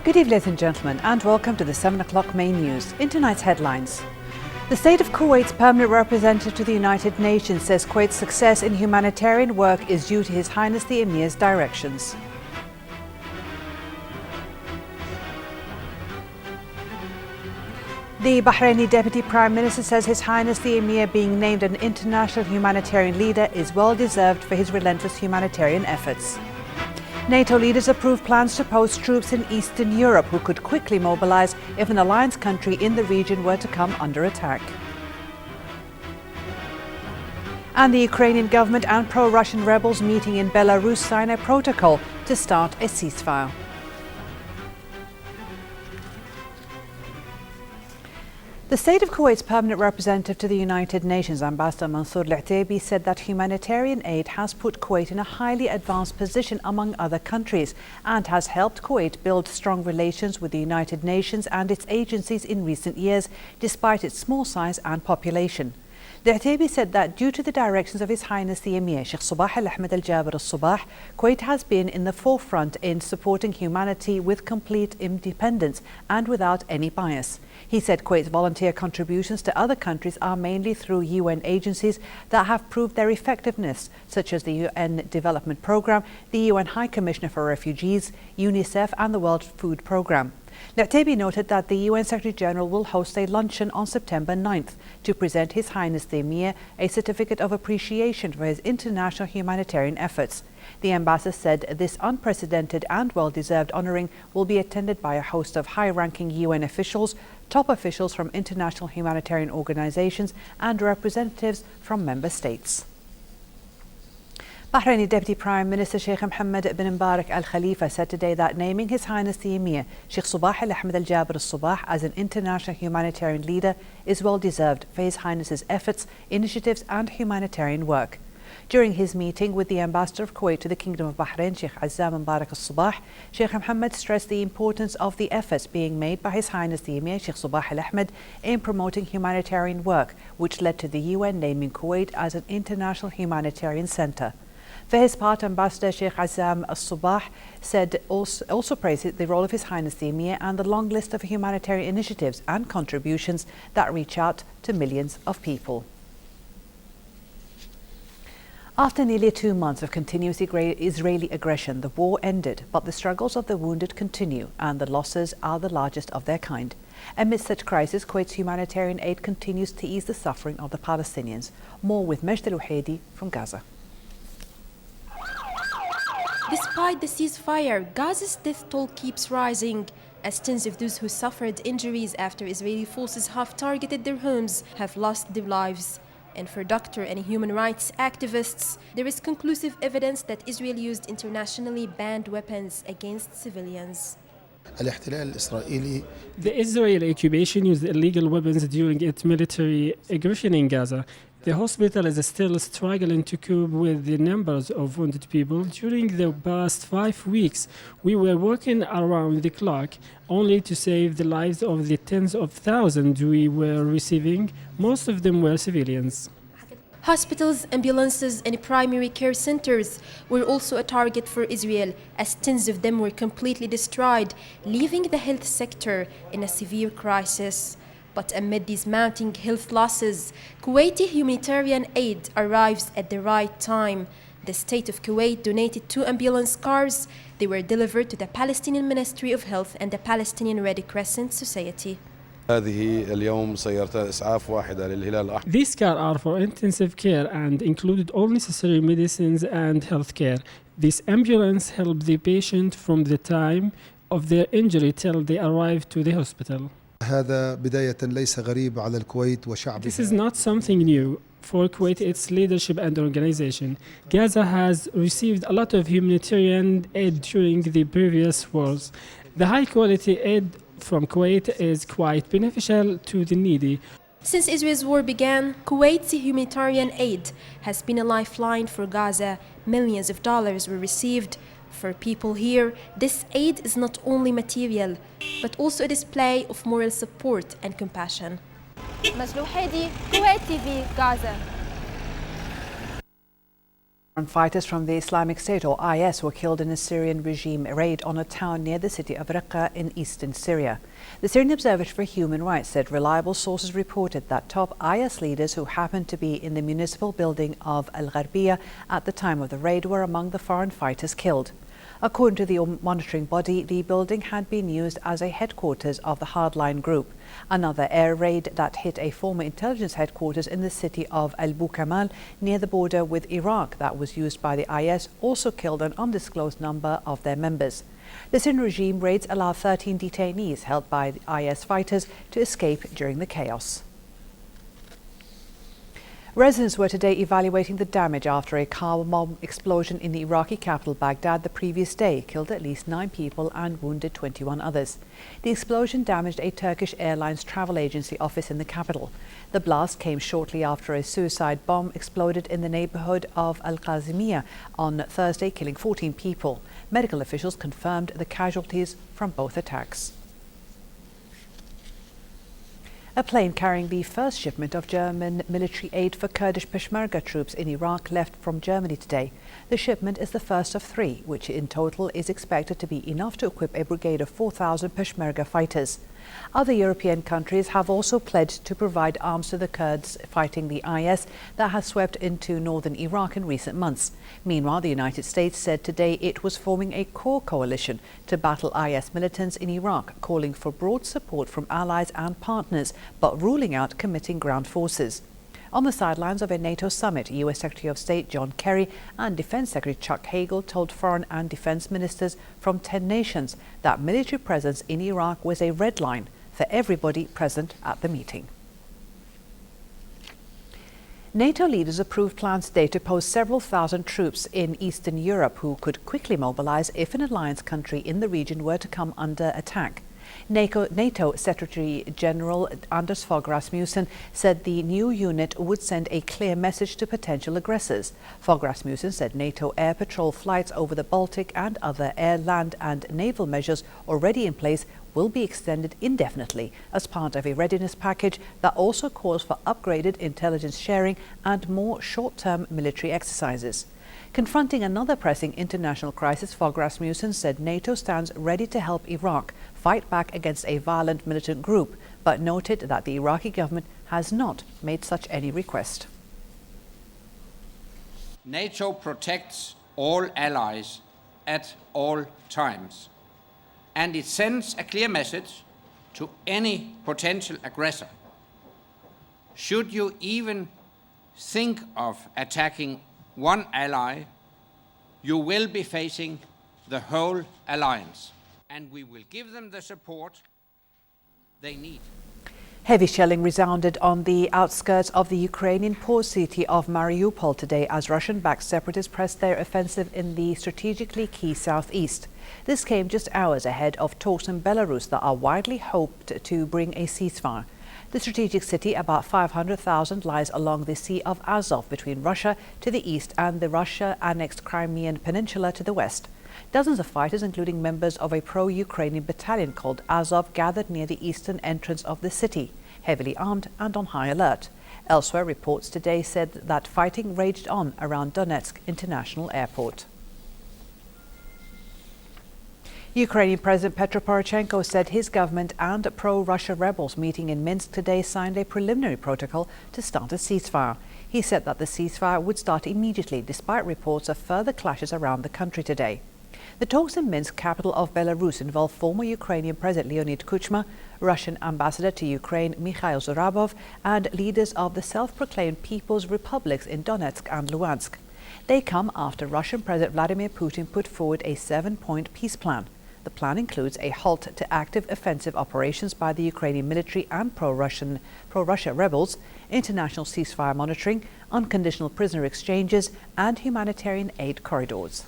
Good evening, ladies and gentlemen, and welcome to the 7 o'clock main news. In tonight's headlines, the State of Kuwait's permanent representative to the United Nations says Kuwait's success in humanitarian work is due to His Highness the Emir's directions. The Bahraini Deputy Prime Minister says His Highness the Emir being named an international humanitarian leader is well deserved for his relentless humanitarian efforts. NATO leaders approved plans to post troops in Eastern Europe who could quickly mobilize if an alliance country in the region were to come under attack. And the Ukrainian government and pro-Russian rebels meeting in Belarus sign a protocol to start a ceasefire. The State of Kuwait's permanent representative to the United Nations, Ambassador Mansour Al-Ataibi, said that humanitarian aid has put Kuwait in a highly advanced position among other countries and has helped Kuwait build strong relations with the United Nations and its agencies in recent years, despite its small size and population. Al-Ataibi said that due to the directions of His Highness the Emir, Sheikh Sabah Al-Ahmed Al-Jaber Al-Sabah, Kuwait has been in the forefront in supporting humanity with complete independence and without any bias. He said Kuwait's volunteer contributions to other countries are mainly through UN agencies that have proved their effectiveness, such as the UN Development Programme, the UN High Commissioner for Refugees, UNICEF and the World Food Programme. Al-Ataibi noted that the UN Secretary-General will host a luncheon on September 9th to present His Highness the Emir a certificate of appreciation for his international humanitarian efforts. The ambassador said this unprecedented and well-deserved honouring will be attended by a host of high-ranking UN officials, top officials from international humanitarian organisations and representatives from member states. Bahraini Deputy Prime Minister Sheikh Mohammed bin Mbarak Al Khalifa said today that naming His Highness the Emir, Sheikh Sabah Al-Ahmed Al-Jaber Al-Sabah, as an international humanitarian leader is well deserved for His Highness's efforts, initiatives and humanitarian work. During his meeting with the Ambassador of Kuwait to the Kingdom of Bahrain, Sheikh Azzam Mubarak Al-Sabah, Sheikh Mohammed stressed the importance of the efforts being made by His Highness the Emir, Sheikh Sabah Al-Ahmed, in promoting humanitarian work, which led to the UN naming Kuwait as an international humanitarian centre. For his part, Ambassador Sheikh Azzam Al-Sabah said also praised the role of His Highness the Emir and the long list of humanitarian initiatives and contributions that reach out to millions of people. After nearly 2 months of continuous Israeli aggression, the war ended, but the struggles of the wounded continue and the losses are the largest of their kind. Amidst such crisis, Kuwait's humanitarian aid continues to ease the suffering of the Palestinians. More with Majd Al-Wahedi from Gaza. Despite the ceasefire, Gaza's death toll keeps rising, as tens of those who suffered injuries after Israeli forces have targeted their homes have lost their lives. And for doctor and human rights activists, there is conclusive evidence that Israel used internationally banned weapons against civilians. The Israeli occupation used illegal weapons during its military aggression in Gaza. The hospital is still struggling to cope with the numbers of wounded people. During the past 5 weeks, we were working around the clock only to save the lives of the tens of thousands we were receiving. Most of them were civilians. Hospitals, ambulances and primary care centers were also a target for Israel, as tens of them were completely destroyed, leaving the health sector in a severe crisis. But amid these mounting health losses, Kuwaiti humanitarian aid arrives at the right time. The State of Kuwait donated 2 ambulance cars. They were delivered to the Palestinian Ministry of Health and the Palestinian Red Crescent Society. These cars are for intensive care and included all necessary medicines and health care. This ambulance helped the patient from the time of their injury till they arrive to the hospital. This is not something new for Kuwait, its leadership and organization. Gaza has received a lot of humanitarian aid during the previous wars. The high-quality aid from Kuwait is quite beneficial to the needy. Since Israel's war began, Kuwait's humanitarian aid has been a lifeline for Gaza. Millions of dollars were received. For people here, this aid is not only material, but also a display of moral support and compassion. Majd Al-Wahedi, Kuwait TV, Gaza. Fighters from the Islamic State or IS were killed in a Syrian regime raid on a town near the city of Raqqa in eastern Syria. The Syrian Observatory for Human Rights said reliable sources reported that top IS leaders who happened to be in the municipal building of Al-Gharbiya at the time of the raid were among the foreign fighters killed. According to the monitoring body, the building had been used as a headquarters of the hardline group. Another air raid that hit a former intelligence headquarters in the city of Al-Bukamal near the border with Iraq that was used by the IS also killed an undisclosed number of their members. The Syrian regime raids allowed 13 detainees held by the IS fighters to escape during the chaos. Residents were today evaluating the damage after a car bomb explosion in the Iraqi capital Baghdad the previous day killed at least 9 people and wounded 21 others. The explosion damaged a Turkish Airlines travel agency office in the capital. The blast came shortly after a suicide bomb exploded in the neighborhood of Al-Qazimiyah on Thursday, killing 14 people. Medical officials confirmed the casualties from both attacks. A plane carrying the first shipment of German military aid for Kurdish Peshmerga troops in Iraq left from Germany today. The shipment is the first of 3, which in total is expected to be enough to equip a brigade of 4,000 Peshmerga fighters. Other European countries have also pledged to provide arms to the Kurds fighting the IS that has swept into northern Iraq in recent months. Meanwhile, the United States said today it was forming a core coalition to battle IS militants in Iraq, calling for broad support from allies and partners, but ruling out committing ground forces. On the sidelines of a NATO summit, U.S. Secretary of State John Kerry and Defense Secretary Chuck Hagel told foreign and defense ministers from 10 nations that military presence in Iraq was a red line for everybody present at the meeting. NATO leaders approved plans today to post several thousand troops in Eastern Europe who could quickly mobilize if an alliance country in the region were to come under attack. NATO Secretary General Anders Fogh Rasmussen said the new unit would send a clear message to potential aggressors. Fogh Rasmussen said NATO air patrol flights over the Baltic and other air, land and naval measures already in place will be extended indefinitely as part of a readiness package that also calls for upgraded intelligence sharing and more short-term military exercises. Confronting another pressing international crisis, Fogh Rasmussen said NATO stands ready to help Iraq fight back against a violent militant group, but noted that the Iraqi government has not made such any request. NATO protects all allies at all times, and it sends a clear message to any potential aggressor. Should you even think of attacking one ally, you will be facing the whole alliance, and we will give them the support they need. Heavy shelling resounded on the outskirts of the Ukrainian port city of Mariupol today as Russian-backed separatists pressed their offensive in the strategically key southeast. This came just hours ahead of talks in Belarus that are widely hoped to bring a ceasefire. The strategic city, about 500,000, lies along the Sea of Azov between Russia to the east and the Russia-annexed Crimean Peninsula to the west. Dozens of fighters, including members of a pro-Ukrainian battalion called Azov, gathered near the eastern entrance of the city, heavily armed and on high alert. Elsewhere, reports today said that fighting raged on around Donetsk International Airport. Ukrainian President Petro Poroshenko said his government and pro-Russia rebels meeting in Minsk today signed a preliminary protocol to start a ceasefire. He said that the ceasefire would start immediately, despite reports of further clashes around the country today. The talks in Minsk, capital of Belarus, involve former Ukrainian President Leonid Kuchma, Russian Ambassador to Ukraine Mikhail Zurabov, and leaders of the self-proclaimed People's Republics in Donetsk and Luhansk. They come after Russian President Vladimir Putin put forward a 7-point peace plan. The plan includes a halt to active offensive operations by the Ukrainian military and pro-Russia rebels, international ceasefire monitoring, unconditional prisoner exchanges, and humanitarian aid corridors.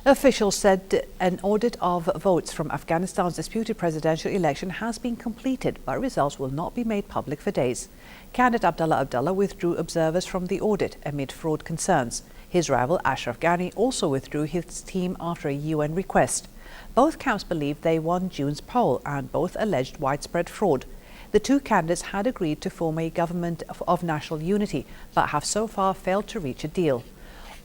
Officials said an audit of votes from Afghanistan's disputed presidential election has been completed, but results will not be made public for days. Candidate Abdullah Abdullah withdrew observers from the audit amid fraud concerns. His rival, Ashraf Ghani, also withdrew his team after a UN request. Both camps believed they won June's poll and both alleged widespread fraud. The two candidates had agreed to form a government of national unity, but have so far failed to reach a deal.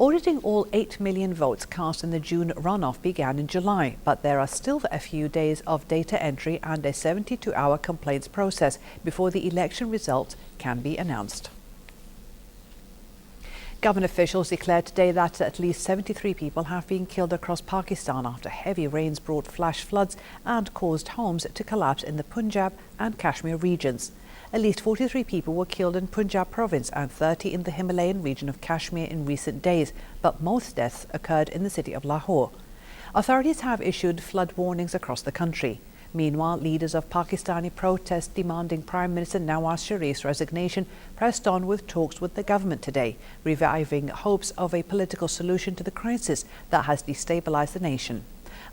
Auditing all 8 million votes cast in the June runoff began in July, but there are still a few days of data entry and a 72-hour complaints process before the election results can be announced. Government officials declared today that at least 73 people have been killed across Pakistan after heavy rains brought flash floods and caused homes to collapse in the Punjab and Kashmir regions. At least 43 people were killed in Punjab province and 30 in the Himalayan region of Kashmir in recent days, but most deaths occurred in the city of Lahore. Authorities have issued flood warnings across the country. Meanwhile, leaders of Pakistani protests demanding Prime Minister Nawaz Sharif's resignation pressed on with talks with the government today, reviving hopes of a political solution to the crisis that has destabilized the nation.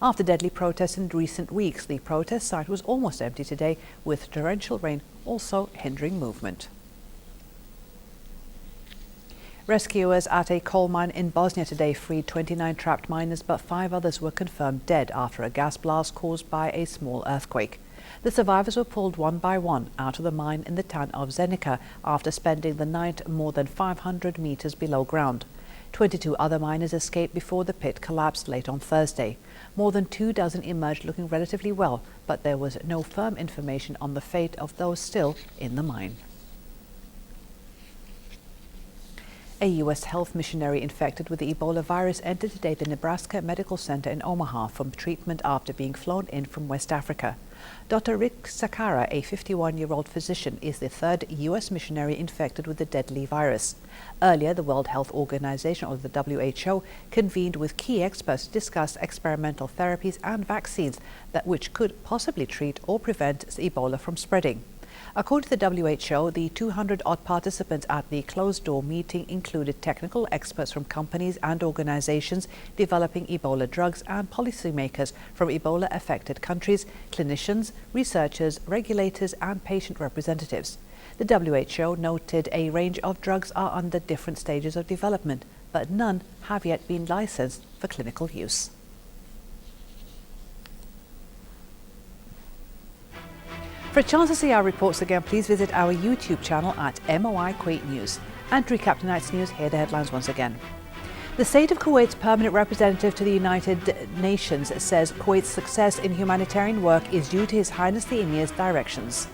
After deadly protests in recent weeks, the protest site was almost empty today, with torrential rain also hindering movement. Rescuers at a coal mine in Bosnia today freed 29 trapped miners, but 5 others were confirmed dead after a gas blast caused by a small earthquake. The survivors were pulled one by one out of the mine in the town of Zenica after spending the night more than 500 meters below ground. 22 other miners escaped before the pit collapsed late on Thursday. More than 24 emerged looking relatively well, but there was no firm information on the fate of those still in the mine. A U.S. health missionary infected with the Ebola virus entered today the Nebraska Medical Center in Omaha for treatment after being flown in from West Africa. Dr. Rick Sakara, a 51-year-old physician, is the third U.S. missionary infected with the deadly virus. Earlier, the World Health Organization, or the WHO, convened with key experts to discuss experimental therapies and vaccines which could possibly treat or prevent Ebola from spreading. According to the WHO, the 200-odd participants at the closed-door meeting included technical experts from companies and organizations developing Ebola drugs and policymakers from Ebola-affected countries, clinicians, researchers, regulators and patient representatives. The WHO noted a range of drugs are under different stages of development, but none have yet been licensed for clinical use. For a chance to see our reports again, please visit our YouTube channel at MOI Kuwait News. And to recap tonight's news, here are the headlines once again. The State of Kuwait's permanent representative to the United Nations says Kuwait's success in humanitarian work is due to His Highness the Emir's directions.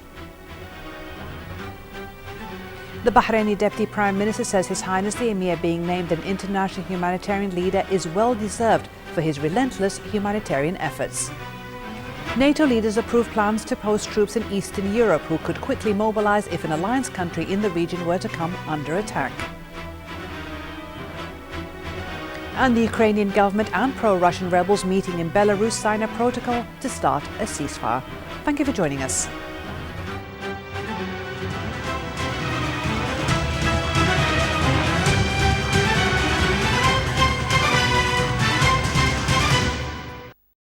The Bahraini Deputy Prime Minister says His Highness the Emir being named an international humanitarian leader is well deserved for his relentless humanitarian efforts. NATO leaders approve plans to post troops in Eastern Europe who could quickly mobilize if an alliance country in the region were to come under attack. And the Ukrainian government and pro-Russian rebels meeting in Belarus sign a protocol to start a ceasefire. Thank you for joining us.